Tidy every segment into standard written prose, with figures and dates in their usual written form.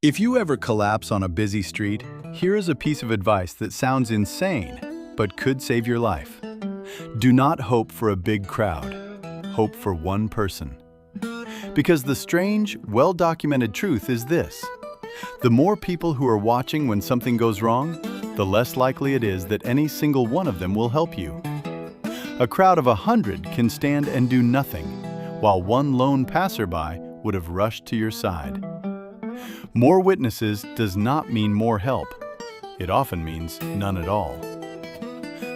If you ever collapse on a busy street, here is a piece of advice that sounds insane, but could save your life. Do not hope for a big crowd. Hope for one person. Because the strange, well-documented truth is this: the more people who are watching when something goes wrong, the less likely it is that any single one of them will help you. A crowd of 100 can stand and do nothing, while one lone passerby would have rushed to your side. More witnesses does not mean more help. It often means none at all.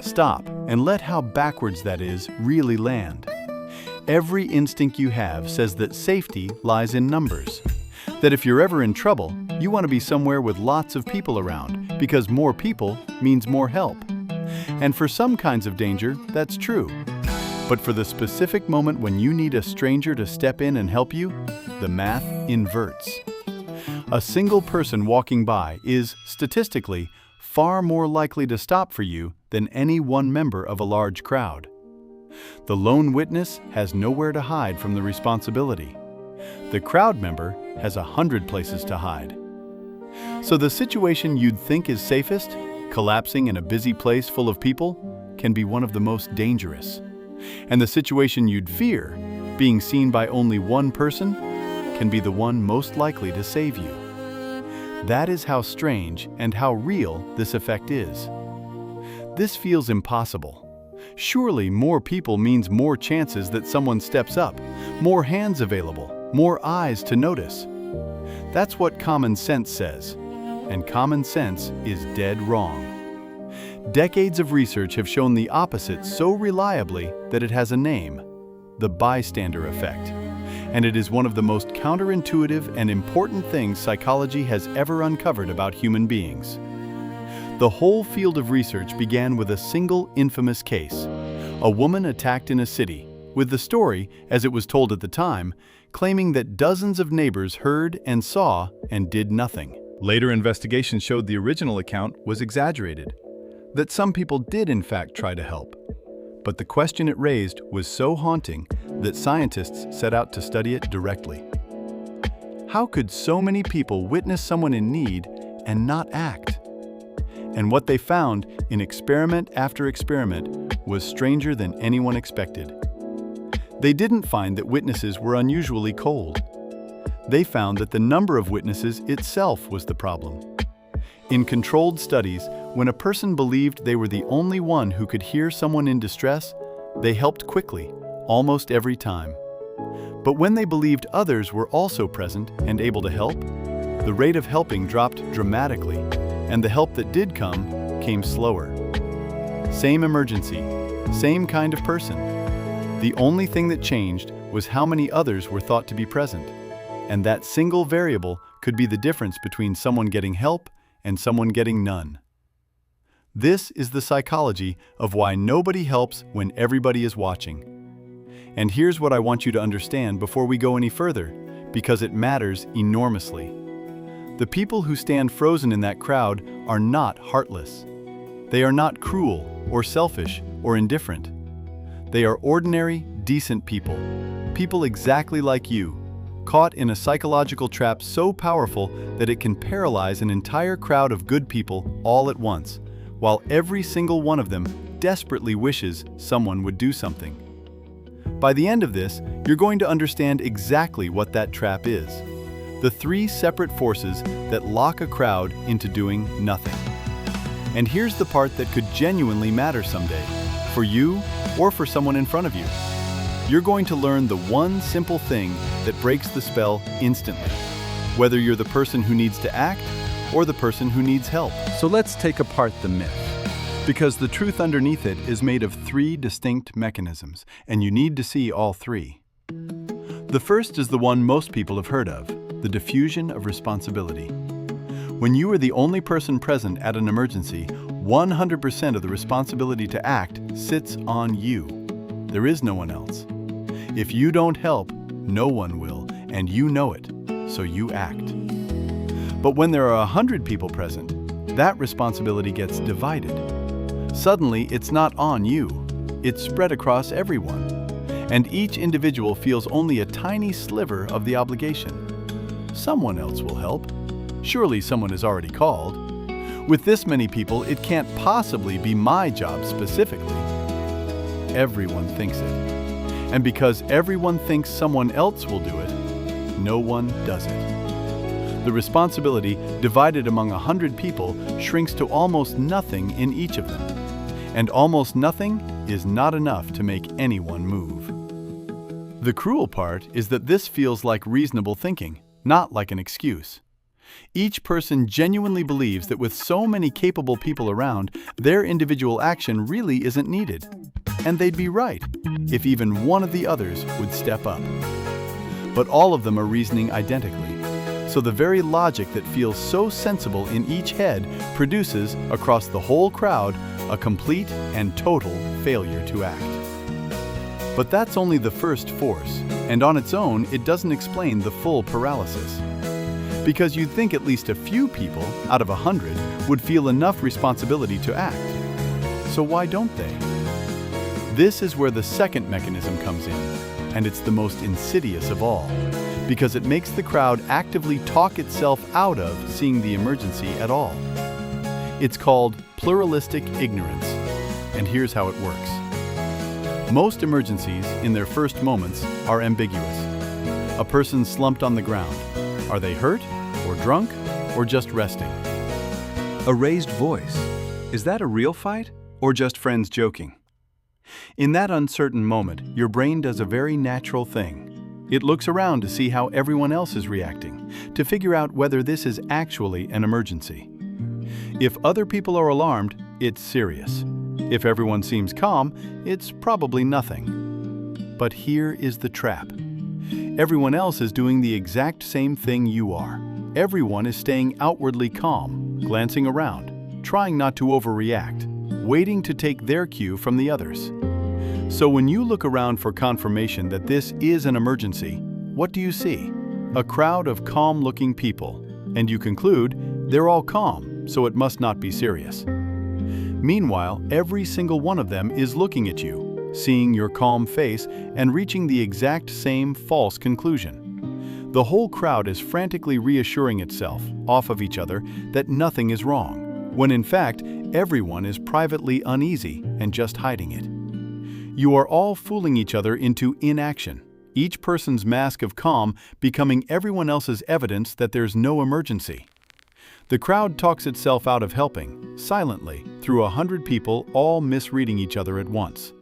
Stop and let how backwards that is really land. Every instinct you have says that safety lies in numbers. That if you're ever in trouble, you want to be somewhere with lots of people around, because more people means more help. And for some kinds of danger, that's true. But for the specific moment when you need a stranger to step in and help you, the math inverts. A single person walking by is, statistically, far more likely to stop for you than any one member of a large crowd. The lone witness has nowhere to hide from the responsibility. The crowd member has 100 places to hide. So the situation you'd think is safest, collapsing in a busy place full of people, can be one of the most dangerous. And the situation you'd fear, being seen by only one person, can be the one most likely to save you. That is how strange and how real this effect is. This feels impossible. Surely more people means more chances that someone steps up, more hands available, more eyes to notice. That's what common sense says, and common sense is dead wrong. Decades of research have shown the opposite so reliably that it has a name: the bystander effect. And it is one of the most counterintuitive and important things psychology has ever uncovered about human beings. The whole field of research began with a single infamous case: a woman attacked in a city, with the story, as it was told at the time, claiming that dozens of neighbors heard and saw and did nothing. Later investigations showed the original account was exaggerated, that some people did in fact try to help. But the question it raised was so haunting that scientists set out to study it directly. How could so many people witness someone in need and not act? And what they found in experiment after experiment was stranger than anyone expected. They didn't find that witnesses were unusually cold. They found that the number of witnesses itself was the problem. In controlled studies, when a person believed they were the only one who could hear someone in distress, they helped quickly, almost every time. But when they believed others were also present and able to help, the rate of helping dropped dramatically, and the help that did come came slower. Same emergency, same kind of person. The only thing that changed was how many others were thought to be present, and that single variable could be the difference between someone getting help and someone getting none. This is the psychology of why nobody helps when everybody is watching. And here's what I want you to understand before we go any further, because it matters enormously. The people who stand frozen in that crowd are not heartless. They are not cruel or selfish or indifferent. They are ordinary, decent people, people exactly like you, caught in a psychological trap so powerful that it can paralyze an entire crowd of good people all at once, while every single one of them desperately wishes someone would do something. By the end of this, you're going to understand exactly what that trap is: the three separate forces that lock a crowd into doing nothing. And here's the part that could genuinely matter someday, for you or for someone in front of you. You're going to learn the one simple thing that breaks the spell instantly, whether you're the person who needs to act or the person who needs help. So let's take apart the myth, because the truth underneath it is made of three distinct mechanisms, and you need to see all three. The first is the one most people have heard of: the diffusion of responsibility. When you are the only person present at an emergency, 100% of the responsibility to act sits on you. There is no one else. If you don't help, no one will, and you know it, so you act. But when there are 100 people present, that responsibility gets divided. Suddenly, it's not on you. It's spread across everyone. And each individual feels only a tiny sliver of the obligation. Someone else will help. Surely someone has already called. With this many people, it can't possibly be my job specifically. Everyone thinks it. And because everyone thinks someone else will do it, no one does it. The responsibility divided among 100 people shrinks to almost nothing in each of them. And almost nothing is not enough to make anyone move. The cruel part is that this feels like reasonable thinking, not like an excuse. Each person genuinely believes that with so many capable people around, their individual action really isn't needed. And they'd be right if even one of the others would step up. But all of them are reasoning identically. So the very logic that feels so sensible in each head produces, across the whole crowd, a complete and total failure to act. But that's only the first force, and on its own, it doesn't explain the full paralysis. Because you'd think at least a few people, out of 100, would feel enough responsibility to act. So why don't they? This is where the second mechanism comes in, and it's the most insidious of all, because it makes the crowd actively talk itself out of seeing the emergency at all. It's called pluralistic ignorance, and here's how it works. Most emergencies, in their first moments, are ambiguous. A person slumped on the ground. Are they hurt, or drunk, or just resting? A raised voice. Is that a real fight, or just friends joking? In that uncertain moment, your brain does a very natural thing. It looks around to see how everyone else is reacting, to figure out whether this is actually an emergency. If other people are alarmed, it's serious. If everyone seems calm, it's probably nothing. But here is the trap. Everyone else is doing the exact same thing you are. Everyone is staying outwardly calm, glancing around, trying not to overreact, waiting to take their cue from the others. So when you look around for confirmation that this is an emergency, what do you see? A crowd of calm-looking people, and you conclude they're all calm, so it must not be serious. Meanwhile, every single one of them is looking at you, seeing your calm face and reaching the exact same false conclusion. The whole crowd is frantically reassuring itself, off of each other, that nothing is wrong, when in fact, everyone is privately uneasy and just hiding it. You are all fooling each other into inaction, each person's mask of calm becoming everyone else's evidence that there's no emergency. The crowd talks itself out of helping, silently, through 100 people all misreading each other at once.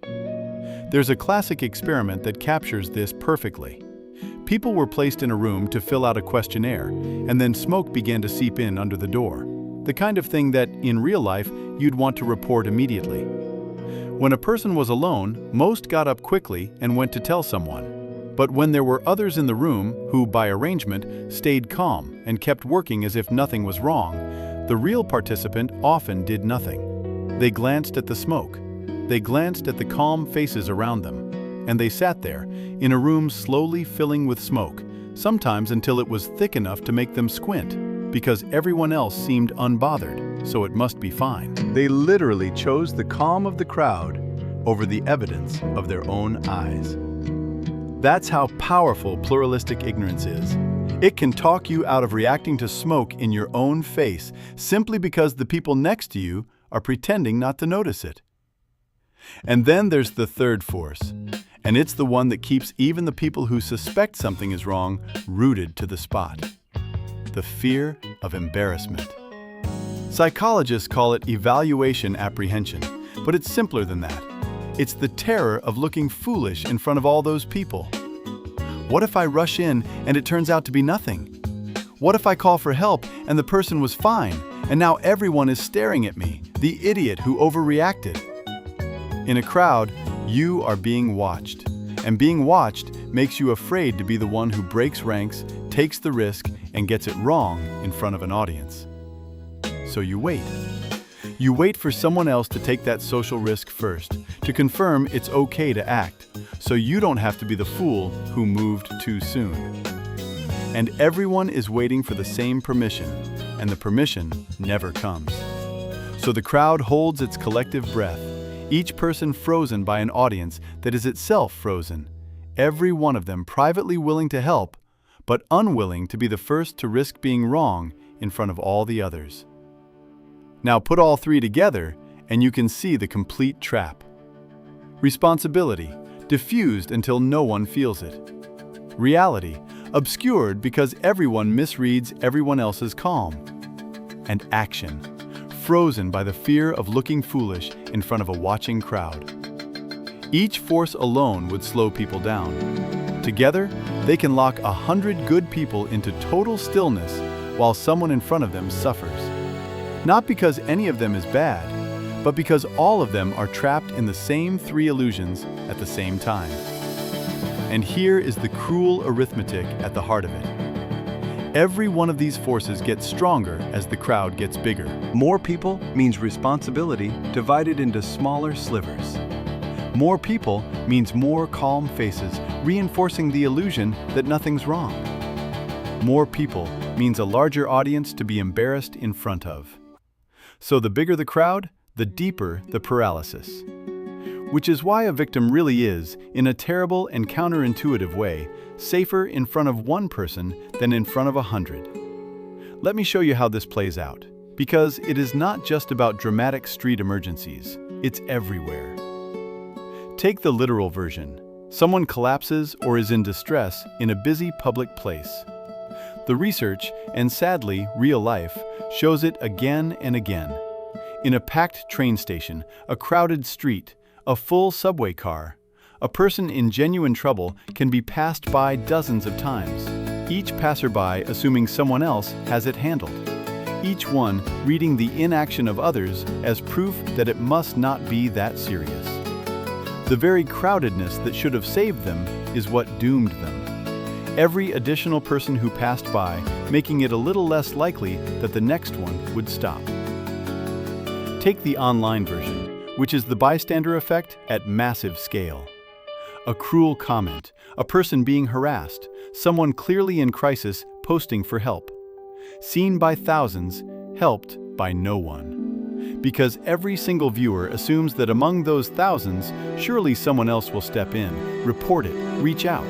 There's a classic experiment that captures this perfectly. People were placed in a room to fill out a questionnaire, and then smoke began to seep in under the door, the kind of thing that, in real life, you'd want to report immediately. When a person was alone, most got up quickly and went to tell someone. But when there were others in the room who, by arrangement, stayed calm and kept working as if nothing was wrong, the real participant often did nothing. They glanced at the smoke. They glanced at the calm faces around them. And they sat there, in a room slowly filling with smoke, sometimes until it was thick enough to make them squint, because everyone else seemed unbothered, so it must be fine. They literally chose the calm of the crowd over the evidence of their own eyes. That's how powerful pluralistic ignorance is. It can talk you out of reacting to smoke in your own face simply because the people next to you are pretending not to notice it. And then there's the third force, and it's the one that keeps even the people who suspect something is wrong rooted to the spot. The fear of embarrassment. Psychologists call it evaluation apprehension, but it's simpler than that. It's the terror of looking foolish in front of all those people. What if I rush in and it turns out to be nothing? What if I call for help and the person was fine, and now everyone is staring at me, the idiot who overreacted? In a crowd, you are being watched, and being watched makes you afraid to be the one who breaks ranks, takes the risk, and gets it wrong in front of an audience. So you wait. You wait for someone else to take that social risk first, to confirm it's okay to act, so you don't have to be the fool who moved too soon. And everyone is waiting for the same permission, and the permission never comes. So the crowd holds its collective breath, each person frozen by an audience that is itself frozen, every one of them privately willing to help, but unwilling to be the first to risk being wrong in front of all the others. Now put all three together, and you can see the complete trap. Responsibility, diffused until no one feels it. Reality, obscured because everyone misreads everyone else's calm. And action, frozen by the fear of looking foolish in front of a watching crowd. Each force alone would slow people down. Together, they can lock 100 good people into total stillness while someone in front of them suffers. Not because any of them is bad, but because all of them are trapped in the same three illusions at the same time. And here is the cruel arithmetic at the heart of it. Every one of these forces gets stronger as the crowd gets bigger. More people means responsibility divided into smaller slivers. More people means more calm faces, reinforcing the illusion that nothing's wrong. More people means a larger audience to be embarrassed in front of. So the bigger the crowd, the deeper the paralysis. Which is why a victim really is, in a terrible and counterintuitive way, safer in front of one person than in front of 100. Let me show you how this plays out, because it is not just about dramatic street emergencies, it's everywhere. Take the literal version. Someone collapses or is in distress in a busy public place. The research, and sadly, real life, shows it again and again. In a packed train station, a crowded street, a full subway car, a person in genuine trouble can be passed by dozens of times, each passerby assuming someone else has it handled, each one reading the inaction of others as proof that it must not be that serious. The very crowdedness that should have saved them is what doomed them. Every additional person who passed by, making it a little less likely that the next one would stop. Take the online version, which is the bystander effect at massive scale. A cruel comment, a person being harassed, someone clearly in crisis posting for help. Seen by thousands, helped by no one. Because every single viewer assumes that among those thousands, surely someone else will step in, report it, reach out.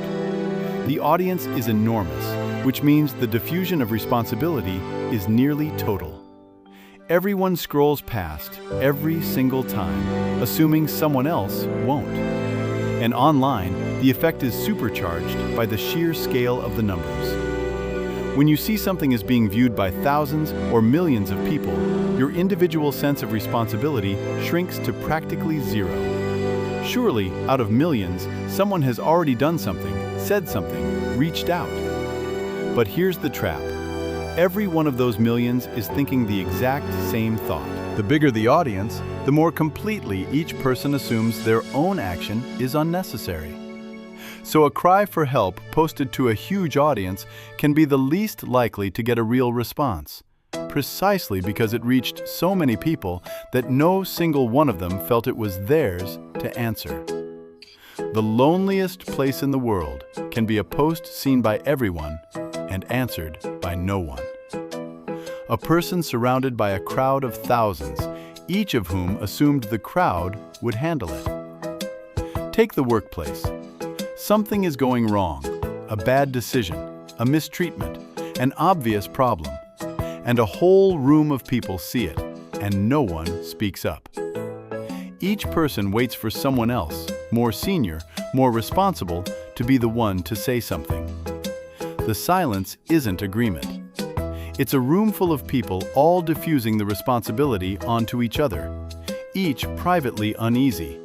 The audience is enormous, which means the diffusion of responsibility is nearly total. Everyone scrolls past every single time, assuming someone else won't. And online, the effect is supercharged by the sheer scale of the numbers. When you see something as being viewed by thousands or millions of people, your individual sense of responsibility shrinks to practically zero. Surely, out of millions, someone has already done something, said something, reached out. But here's the trap. Every one of those millions is thinking the exact same thought. The bigger the audience, the more completely each person assumes their own action is unnecessary. So a cry for help posted to a huge audience can be the least likely to get a real response, precisely because it reached so many people that no single one of them felt it was theirs to answer. The loneliest place in the world can be a post seen by everyone and answered by no one. A person surrounded by a crowd of thousands, each of whom assumed the crowd would handle it. Take the workplace. Something is going wrong, a bad decision, a mistreatment, an obvious problem, and a whole room of people see it, and no one speaks up. Each person waits for someone else, more senior, more responsible, to be the one to say something. The silence isn't agreement. It's a room full of people all diffusing the responsibility onto each other, each privately uneasy,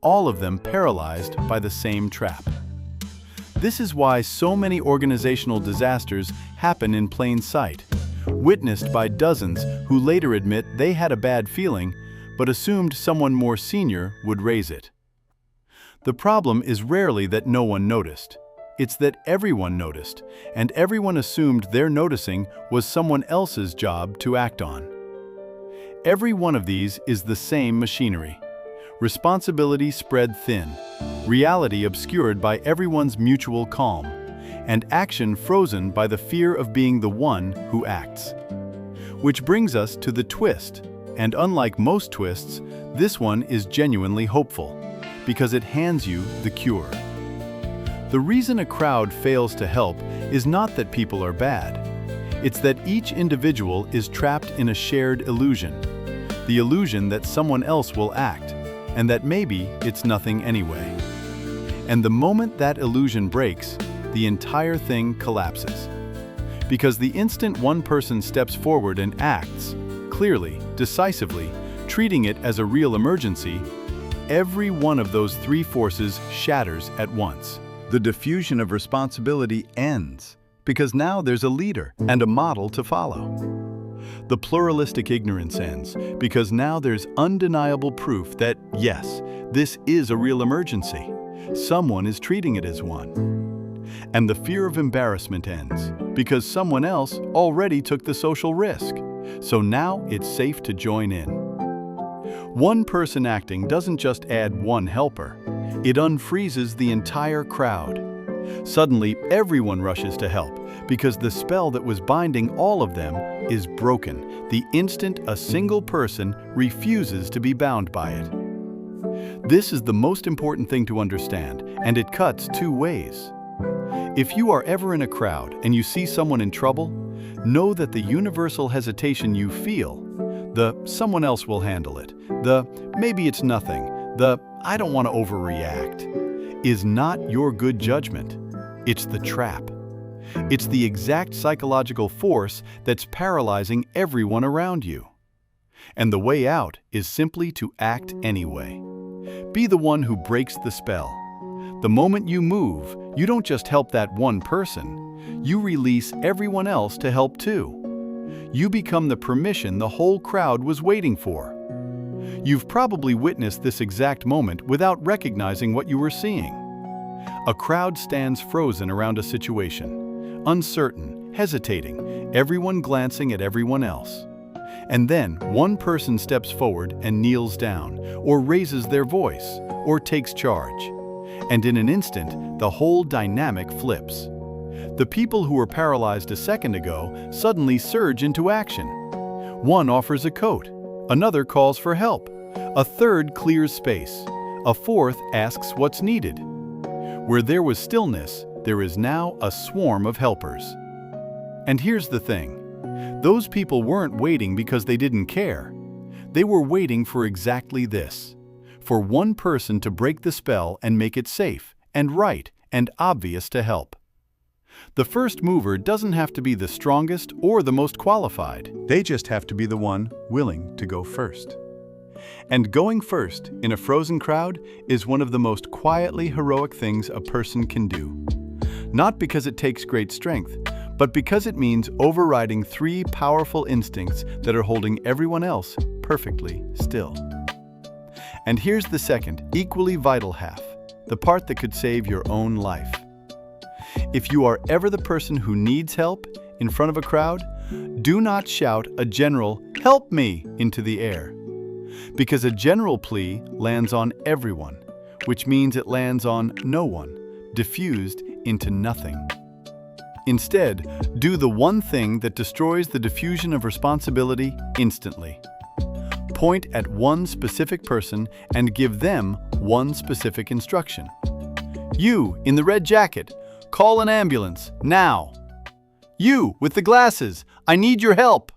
all of them paralyzed by the same trap. This is why so many organizational disasters happen in plain sight, witnessed by dozens who later admit they had a bad feeling, but assumed someone more senior would raise it. The problem is rarely that no one noticed. It's that everyone noticed, and everyone assumed their noticing was someone else's job to act on. Every one of these is the same machinery. Responsibility spread thin, reality obscured by everyone's mutual calm, and action frozen by the fear of being the one who acts. Which brings us to the twist, and unlike most twists, this one is genuinely hopeful, because it hands you the cure. The reason a crowd fails to help is not that people are bad. It's that each individual is trapped in a shared illusion. The illusion that someone else will act, and that maybe it's nothing anyway. And the moment that illusion breaks, the entire thing collapses. Because the instant one person steps forward and acts, clearly, decisively, treating it as a real emergency, every one of those three forces shatters at once. The diffusion of responsibility ends, because now there's a leader and a model to follow. The pluralistic ignorance ends, because now there's undeniable proof that, yes, this is a real emergency. Someone is treating it as one. And the fear of embarrassment ends, because someone else already took the social risk. So now it's safe to join in. One person acting doesn't just add one helper. It unfreezes the entire crowd. Suddenly, everyone rushes to help, because the spell that was binding all of them is broken the instant a single person refuses to be bound by it. This is the most important thing to understand, and it cuts two ways. If you are ever in a crowd and you see someone in trouble, know that the universal hesitation you feel, the someone else will handle it, the maybe it's nothing, the I don't want to overreact, is not your good judgment. It's the trap. It's the exact psychological force that's paralyzing everyone around you. And the way out is simply to act anyway. Be the one who breaks the spell. The moment you move, you don't just help that one person. You release everyone else to help too. You become the permission the whole crowd was waiting for. You've probably witnessed this exact moment without recognizing what you were seeing. A crowd stands frozen around a situation, uncertain, hesitating, everyone glancing at everyone else. And then one person steps forward and kneels down, or raises their voice, or takes charge. And in an instant, the whole dynamic flips. The people who were paralyzed a second ago suddenly surge into action. One offers a coat, another calls for help, a third clears space, a fourth asks what's needed. Where there was stillness, there is now a swarm of helpers. And here's the thing. Those people weren't waiting because they didn't care. They were waiting for exactly this. For one person to break the spell and make it safe, and right, and obvious to help. The first mover doesn't have to be the strongest or the most qualified. They just have to be the one willing to go first. And going first in a frozen crowd is one of the most quietly heroic things a person can do. Not because it takes great strength, but because it means overriding three powerful instincts that are holding everyone else perfectly still. And here's the second, equally vital half, the part that could save your own life. If you are ever the person who needs help in front of a crowd, do not shout a general "help me" into the air. Because a general plea lands on everyone, which means it lands on no one, diffused into nothing. Instead, do the one thing that destroys the diffusion of responsibility instantly. Point at one specific person and give them one specific instruction. You, in the red jacket, call an ambulance, now. You, with the glasses, I need your help.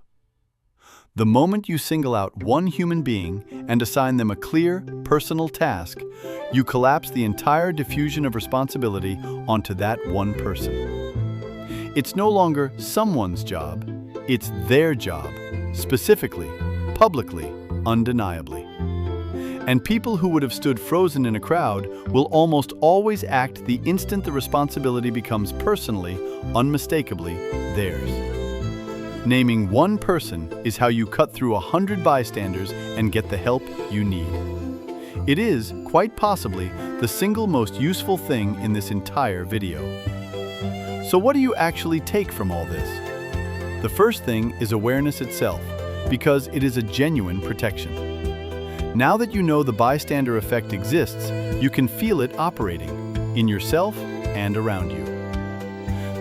The moment you single out one human being and assign them a clear, personal task, you collapse the entire diffusion of responsibility onto that one person. It's no longer someone's job, it's their job, specifically, publicly, undeniably. And people who would have stood frozen in a crowd will almost always act the instant the responsibility becomes personally, unmistakably theirs. Naming one person is how you cut through 100 bystanders and get the help you need. It is, quite possibly, the single most useful thing in this entire video. So what do you actually take from all this? The first thing is awareness itself, because it is a genuine protection. Now that you know the bystander effect exists, you can feel it operating, in yourself and around you.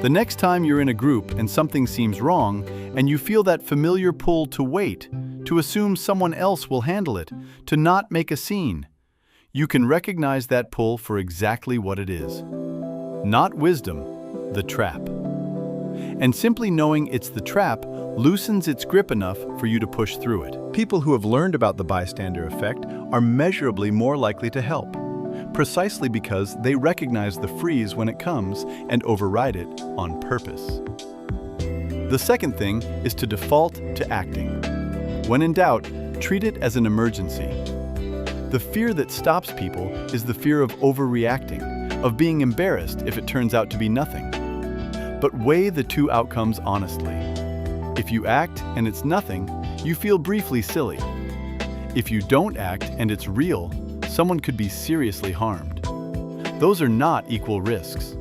The next time you're in a group and something seems wrong, and you feel that familiar pull to wait, to assume someone else will handle it, to not make a scene, you can recognize that pull for exactly what it is. Not wisdom, the trap. And simply knowing it's the trap loosens its grip enough for you to push through it. People who have learned about the bystander effect are measurably more likely to help, precisely because they recognize the freeze when it comes and override it on purpose. The second thing is to default to acting. When in doubt, treat it as an emergency. The fear that stops people is the fear of overreacting, of being embarrassed if it turns out to be nothing. But weigh the two outcomes honestly. If you act and it's nothing, you feel briefly silly. If you don't act and it's real, someone could be seriously harmed. Those are not equal risks.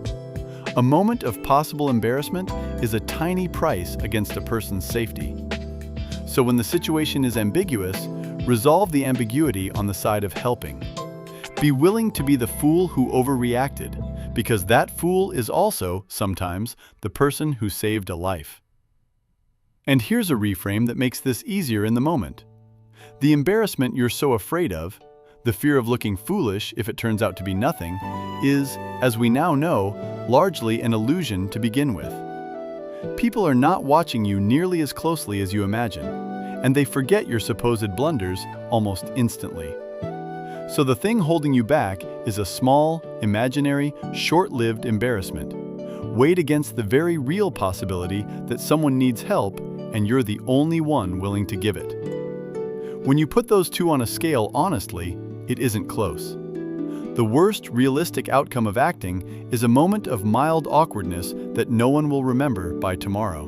A moment of possible embarrassment is a tiny price against a person's safety. So when the situation is ambiguous, resolve the ambiguity on the side of helping. Be willing to be the fool who overreacted, because that fool is also, sometimes, the person who saved a life. And here's a reframe that makes this easier in the moment. The embarrassment you're so afraid of, the fear of looking foolish if it turns out to be nothing, is, as we now know, largely an illusion to begin with. People are not watching you nearly as closely as you imagine, and they forget your supposed blunders almost instantly. So the thing holding you back is a small, imaginary, short-lived embarrassment, weighed against the very real possibility that someone needs help and you're the only one willing to give it. When you put those two on a scale honestly, it isn't close. The worst realistic outcome of acting is a moment of mild awkwardness that no one will remember by tomorrow.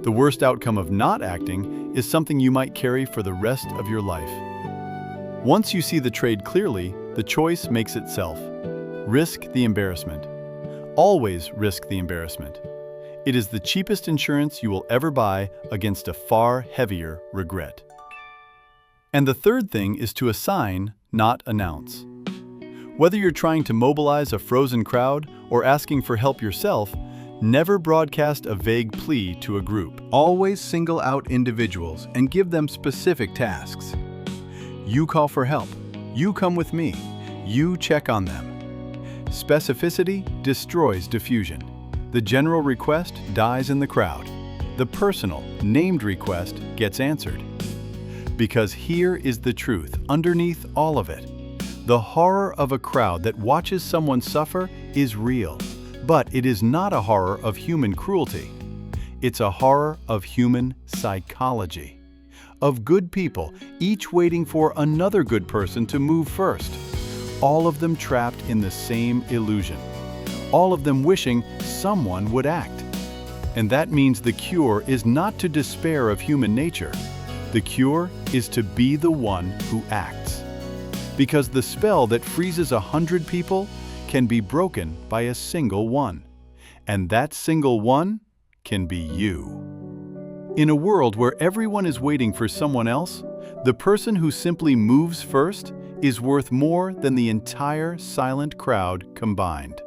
The worst outcome of not acting is something you might carry for the rest of your life. Once you see the trade clearly, the choice makes itself. Risk the embarrassment. Always risk the embarrassment. It is the cheapest insurance you will ever buy against a far heavier regret. And the third thing is to assign, not announce. Whether you're trying to mobilize a frozen crowd or asking for help yourself, never broadcast a vague plea to a group. Always single out individuals and give them specific tasks. You call for help. You come with me. You check on them. Specificity destroys diffusion. The general request dies in the crowd. The personal, named request gets answered. Because here is the truth underneath all of it. The horror of a crowd that watches someone suffer is real, but it is not a horror of human cruelty. It's a horror of human psychology. Of good people, each waiting for another good person to move first. All of them trapped in the same illusion. All of them wishing someone would act. And that means the cure is not to despair of human nature. The cure is to be the one who acts. Because the spell that freezes 100 people can be broken by a single one. And that single one can be you. In a world where everyone is waiting for someone else, the person who simply moves first is worth more than the entire silent crowd combined.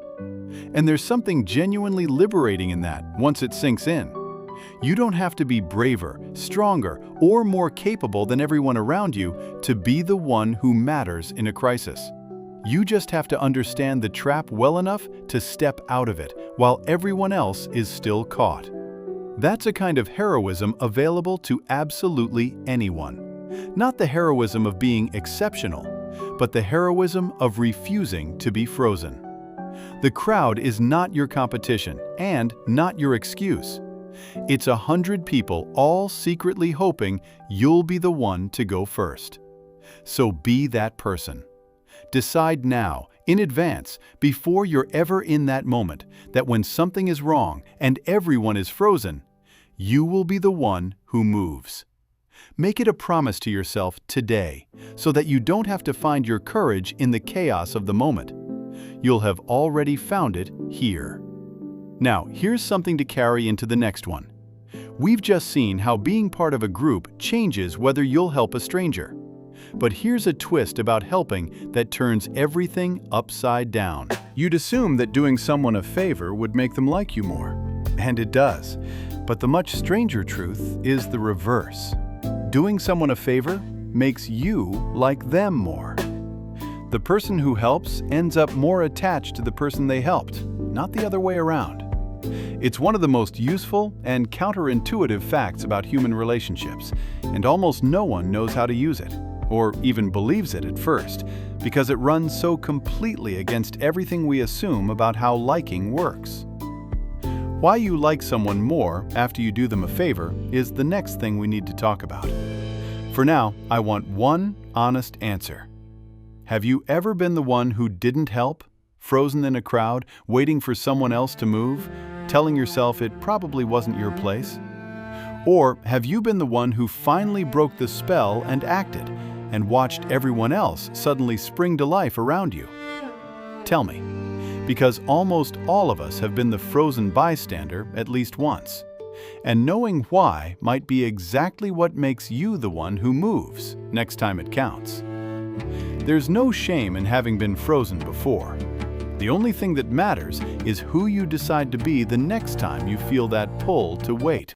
And there's something genuinely liberating in that once it sinks in. You don't have to be braver, stronger, or more capable than everyone around you to be the one who matters in a crisis. You just have to understand the trap well enough to step out of it while everyone else is still caught. That's a kind of heroism available to absolutely anyone. Not the heroism of being exceptional, but the heroism of refusing to be frozen. The crowd is not your competition and not your excuse. It's 100 people all secretly hoping you'll be the one to go first. So be that person. Decide now, in advance, before you're ever in that moment, that when something is wrong and everyone is frozen, you will be the one who moves. Make it a promise to yourself today, so that you don't have to find your courage in the chaos of the moment. You'll have already found it here. Now, here's something to carry into the next one. We've just seen how being part of a group changes whether you'll help a stranger. But here's a twist about helping that turns everything upside down. You'd assume that doing someone a favor would make them like you more. And it does. But the much stranger truth is the reverse. Doing someone a favor makes you like them more. The person who helps ends up more attached to the person they helped, not the other way around. It's one of the most useful and counterintuitive facts about human relationships, and almost no one knows how to use it, or even believes it at first, because it runs so completely against everything we assume about how liking works. Why you like someone more after you do them a favor is the next thing we need to talk about. For now, I want one honest answer. Have you ever been the one who didn't help, frozen in a crowd, waiting for someone else to move, telling yourself it probably wasn't your place? Or have you been the one who finally broke the spell and acted, and watched everyone else suddenly spring to life around you? Tell me, because almost all of us have been the frozen bystander at least once. And knowing why might be exactly what makes you the one who moves next time it counts. There's no shame in having been frozen before. The only thing that matters is who you decide to be the next time you feel that pull to wait.